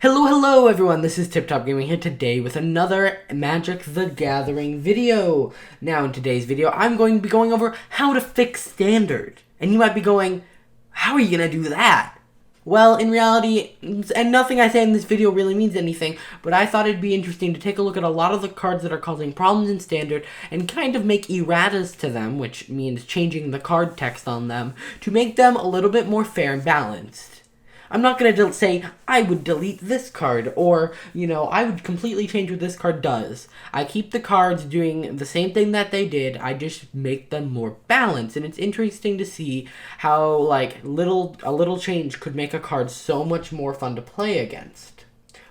Hello everyone, this is Tip Top Gaming here today with another Magic the Gathering video. Now in today's video, I'm going to be going over how to fix Standard. And you might be going, how are you going to do that? Well, in reality, and nothing I say in this video really means anything, but I thought it'd be interesting to take a look at a lot of the cards that are causing problems in Standard and kind of make erratas to them, which means changing the card text on them, to make them a little bit more fair and balanced. I'm not going to say, I would delete this card, or, I would completely change what this card does. I keep the cards doing the same thing that they did, I just make them more balanced, and it's interesting to see how, a little change could make a card so much more fun to play against.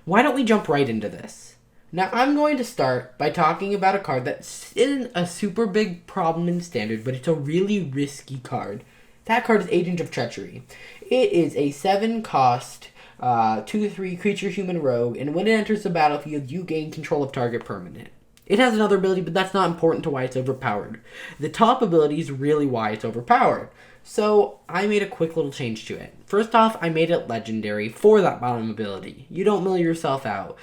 Why don't we jump right into this? Now, I'm going to start by talking about a card that isn't a super big problem in Standard, but it's a really risky card. That card is Agent of Treachery. It is a 7-cost, 2/3 creature human rogue, and when it enters the battlefield, you gain control of target permanent. It has another ability, but that's not important to why it's overpowered. The top ability is really why it's overpowered. So, I made a quick little change to it. First off, I made it legendary for that bottom ability. You don't mill yourself out.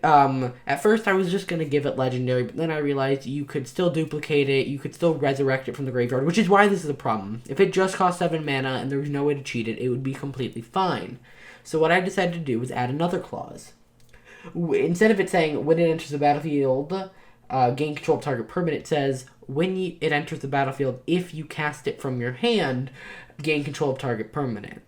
At first I was just going to give it legendary, but then I realized you could still duplicate it, you could still resurrect it from the graveyard, which is why this is a problem. If it just cost 7 mana and there was no way to cheat it, it would be completely fine. So what I decided to do was add another clause. Instead of it saying, when it enters the battlefield, gain control of target permanent, it says, when it enters the battlefield, if you cast it from your hand, gain control of target permanent.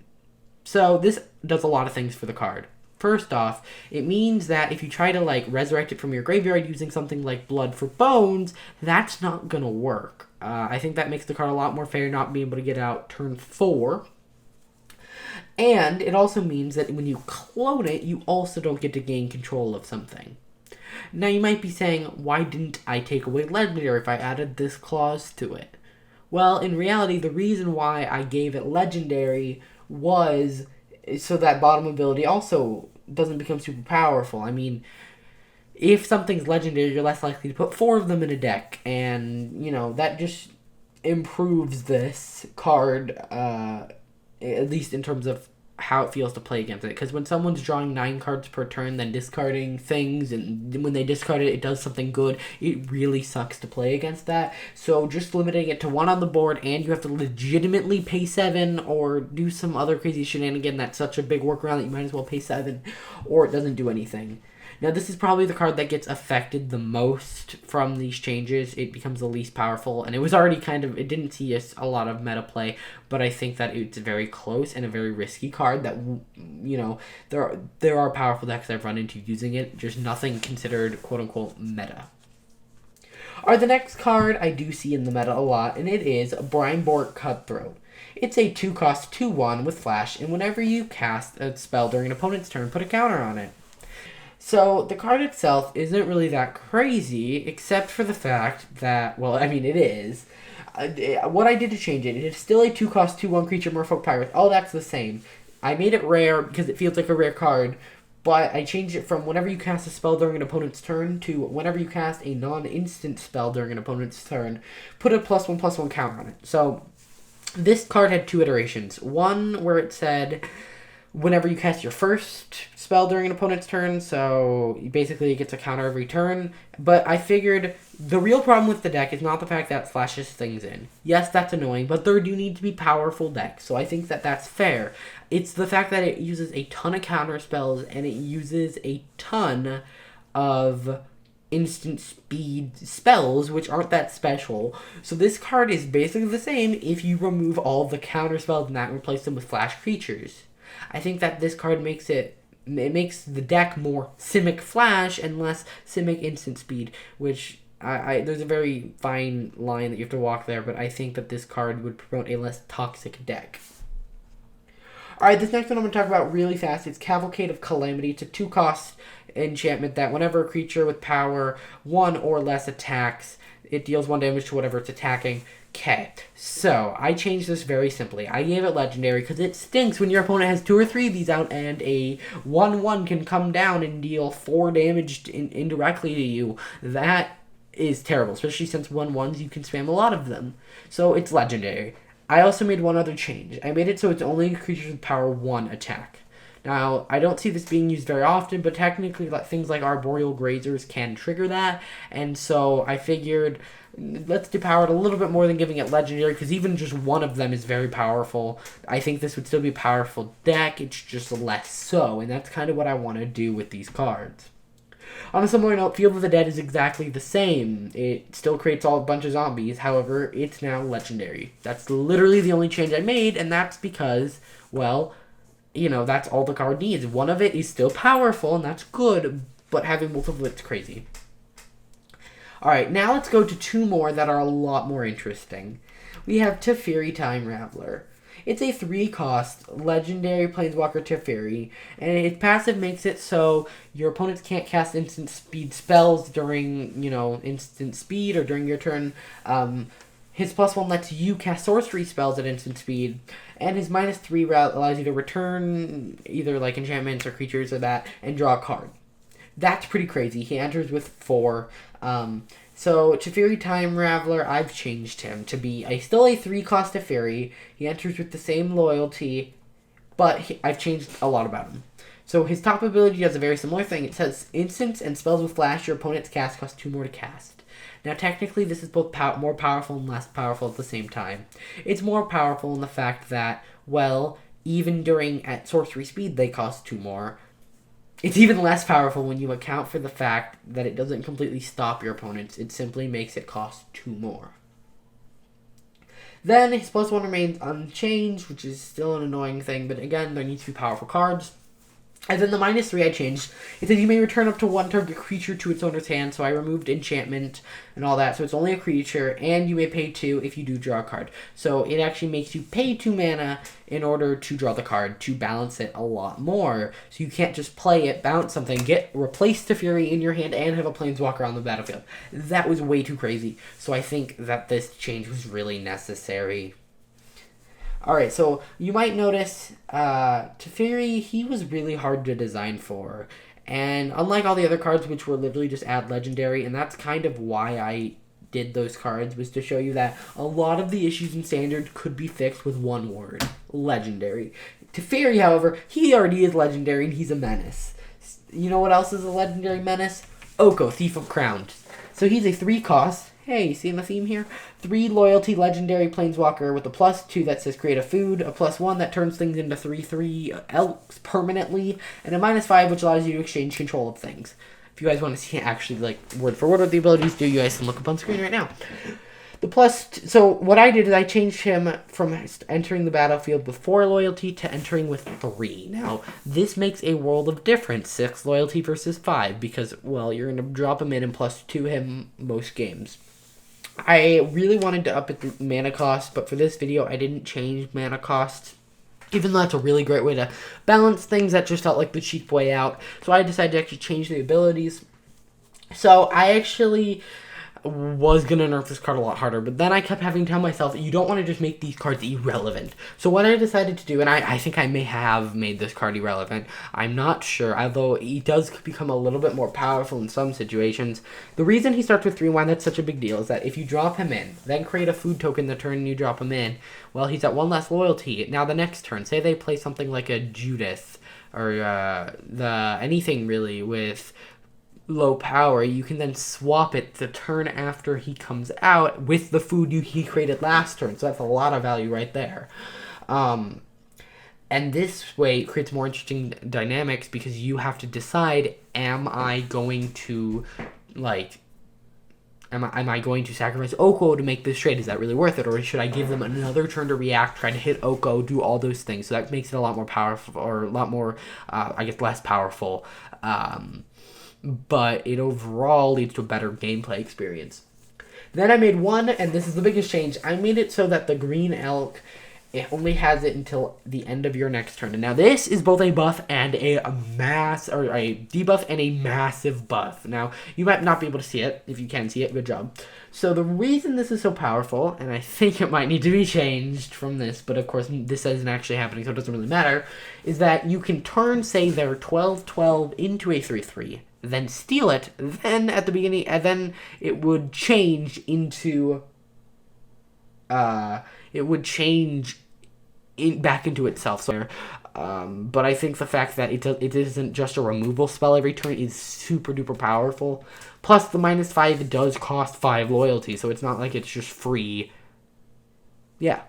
So this does a lot of things for the card. First off, it means that if you try to, resurrect it from your graveyard using something like Blood for Bones, that's not gonna work. I think that makes the card a lot more fair not being able to get out turn 4. And it also means that when you clone it, you also don't get to gain control of something. Now, you might be saying, why didn't I take away Legendary if I added this clause to it? Well, in reality, the reason why I gave it Legendary was so that bottom ability also doesn't become super powerful. I mean, if something's legendary, you're less likely to put 4 of them in a deck, and, that just improves this card, at least in terms of how it feels to play against it. Because when someone's drawing 9 cards per turn, then discarding things, and when they discard it, it does something good, it really sucks to play against that. So just limiting it to 1 on the board, and you have to legitimately pay 7, or do some other crazy shenanigan that's such a big workaround that you might as well pay 7, or it doesn't do anything. Now, this is probably the card that gets affected the most from these changes. It becomes the least powerful, and it was already it didn't see a lot of meta play, but I think that it's very close and a very risky card that, there are powerful decks I've run into using it, just nothing considered quote-unquote meta. Alright, the next card I do see in the meta a lot, and it is Brineborg Cutthroat. It's a 2-cost 2/1 with flash, and whenever you cast a spell during an opponent's turn, put a counter on it. So, the card itself isn't really that crazy, except for the fact that, it is. What I did to change it, it is still a 2-cost 2/1 creature, Merfolk Pirate. All that's the same. I made it rare because it feels like a rare card, but I changed it from whenever you cast a spell during an opponent's turn to whenever you cast a non-instant spell during an opponent's turn, put a +1/+1 counter on it. So, this card had 2 iterations. One where it said, whenever you cast your first spell during an opponent's turn, so basically it gets a counter every turn. But I figured the real problem with the deck is not the fact that it flashes things in. Yes, that's annoying, but there do need to be powerful decks, so I think that that's fair. It's the fact that it uses a ton of counter spells, and it uses a ton of instant speed spells, which aren't that special. So this card is basically the same if you remove all the counter spells and that and replace them with flash creatures. I think that this card makes the deck more Simic Flash and less Simic Instant Speed, which there's a very fine line that you have to walk there, but I think that this card would promote a less toxic deck. Alright, this next one I'm going to talk about really fast. It's Cavalcade of Calamity. It's a 2-cost enchantment that whenever a creature with power 1 or less attacks, it deals 1 damage to whatever it's attacking. Okay, so I changed this very simply. I gave it legendary because it stinks when your opponent has 2 or 3 of these out and a 1/1 can come down and deal 4 damage indirectly to you. That is terrible, especially since 1/1s you can spam a lot of them. So it's legendary. I also made one other change. I made it so it's only creatures with power 1 attack. Now, I don't see this being used very often, but technically things like Arboreal Grazers can trigger that, and so I figured let's depower it a little bit more than giving it Legendary, because even just one of them is very powerful. I think this would still be a powerful deck, it's just less so, and that's kind of what I want to do with these cards. On a similar note, Field of the Dead is exactly the same. It still creates a bunch of zombies, however, it's now Legendary. That's literally the only change I made, and that's because, well, you know, that's all the card needs. One of it is still powerful, and that's good, but having multiple, it's crazy. Alright, now let's go to two more that are a lot more interesting. We have Teferi Time Raveler. It's a 3-cost legendary Planeswalker Teferi, and its passive makes it so your opponents can't cast instant speed spells during, you know, instant speed or during your turn. His +1 lets you cast sorcery spells at instant speed, and his -3 allows you to return either like enchantments or creatures or that and draw a card. That's pretty crazy. He enters with 4. So Teferi Time Raveler, I've changed him to be still a 3-cost Teferi. He enters with the same loyalty, but I've changed a lot about him. So his top ability does a very similar thing. It says instants and spells with flash your opponent's cast cost 2 more to cast. Now technically this is both more powerful and less powerful at the same time. It's more powerful in the fact that, well, even at sorcery speed they cost 2 more. It's even less powerful when you account for the fact that it doesn't completely stop your opponents. It simply makes it cost 2 more. Then his +1 remains unchanged, which is still an annoying thing, but again, there needs to be powerful cards. And then the -3 I changed. It says you may return up to 1 target creature to its owner's hand, so I removed enchantment and all that, so it's only a creature, and you may pay 2 if you do draw a card. So it actually makes you pay 2 mana in order to draw the card, to balance it a lot more. So you can't just play it, bounce something, replace Teferi in your hand, and have a Planeswalker on the battlefield. That was way too crazy, so I think that this change was really necessary. Alright, so you might notice Teferi, he was really hard to design for. And unlike all the other cards, which were literally just add legendary, and that's kind of why I did those cards, was to show you that a lot of the issues in Standard could be fixed with one word, legendary. Teferi, however, he already is legendary, and he's a menace. You know what else is a legendary menace? Oko, Thief of Crowns. So he's a 3-cost. Hey, seeing the theme here? 3 loyalty legendary planeswalker with a +2 that says create a food, a +1 that turns things into 3/3 elks permanently, and a -5 which allows you to exchange control of things. If you guys want to see actually like word for word what the abilities do, you guys can look up on screen right now. So what I did is I changed him from entering the battlefield with 4 loyalty to entering with 3. Now, this makes a world of difference, 6 loyalty versus 5, because, well, you're going to drop him in and +2 him most games. I really wanted to up the mana cost, but for this video, I didn't change mana cost. Even though that's a really great way to balance things, that just felt like the cheap way out. So I decided to actually change the abilities. So I actually was going to nerf this card a lot harder, but then I kept having to tell myself that you don't want to just make these cards irrelevant. So what I decided to do, and I think I may have made this card irrelevant, I'm not sure, although he does become a little bit more powerful in some situations. The reason he starts with 3 and why that's such a big deal is that if you drop him in, then create a food token the turn you drop him in, well, he's at 1 less loyalty. Now the next turn, say they play something like a Judith, or anything really with low power, you can then swap it the turn after he comes out with the food he created last turn. So that's a lot of value right there. And this way it creates more interesting dynamics because you have to decide, am I going to sacrifice Oko to make this trade? Is that really worth it? Or should I give them another turn to react, try to hit Oko, do all those things? So that makes it a lot more powerful, or a lot more, less powerful. But it overall leads to a better gameplay experience. Then I made one, and this is the biggest change, I made it so that the green elk, it only has it until the end of your next turn. And now this is both a buff and a debuff and a massive buff. Now, you might not be able to see it. If you can see it, good job. So the reason this is so powerful, and I think it might need to be changed from this, but of course this isn't actually happening, so it doesn't really matter, is that you can turn, say, their 12/12 into a 3/3. Then steal it, then at the beginning, and then it would change into, back into itself. So But I think the fact that it isn't just a removal spell every turn is super duper powerful. Plus, the -5 does cost 5 loyalty, so it's not like it's just free. Yeah.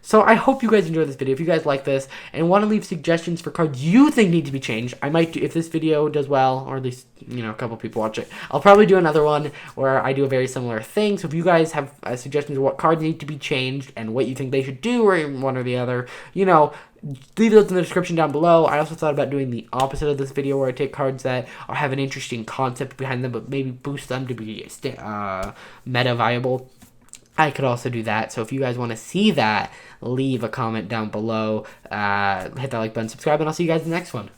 So I hope you guys enjoyed this video. If you guys like this and want to leave suggestions for cards you think need to be changed, I might do, if this video does well, or at least, a couple people watch it, I'll probably do another one where I do a very similar thing. So if you guys have suggestions of what cards need to be changed and what you think they should do, or one or the other, leave those in the description down below. I also thought about doing the opposite of this video, where I take cards that have an interesting concept behind them, but maybe boost them to be meta viable. I could also do that. So if you guys want to see that, leave a comment down below. Hit that like button, subscribe, and I'll see you guys in the next one.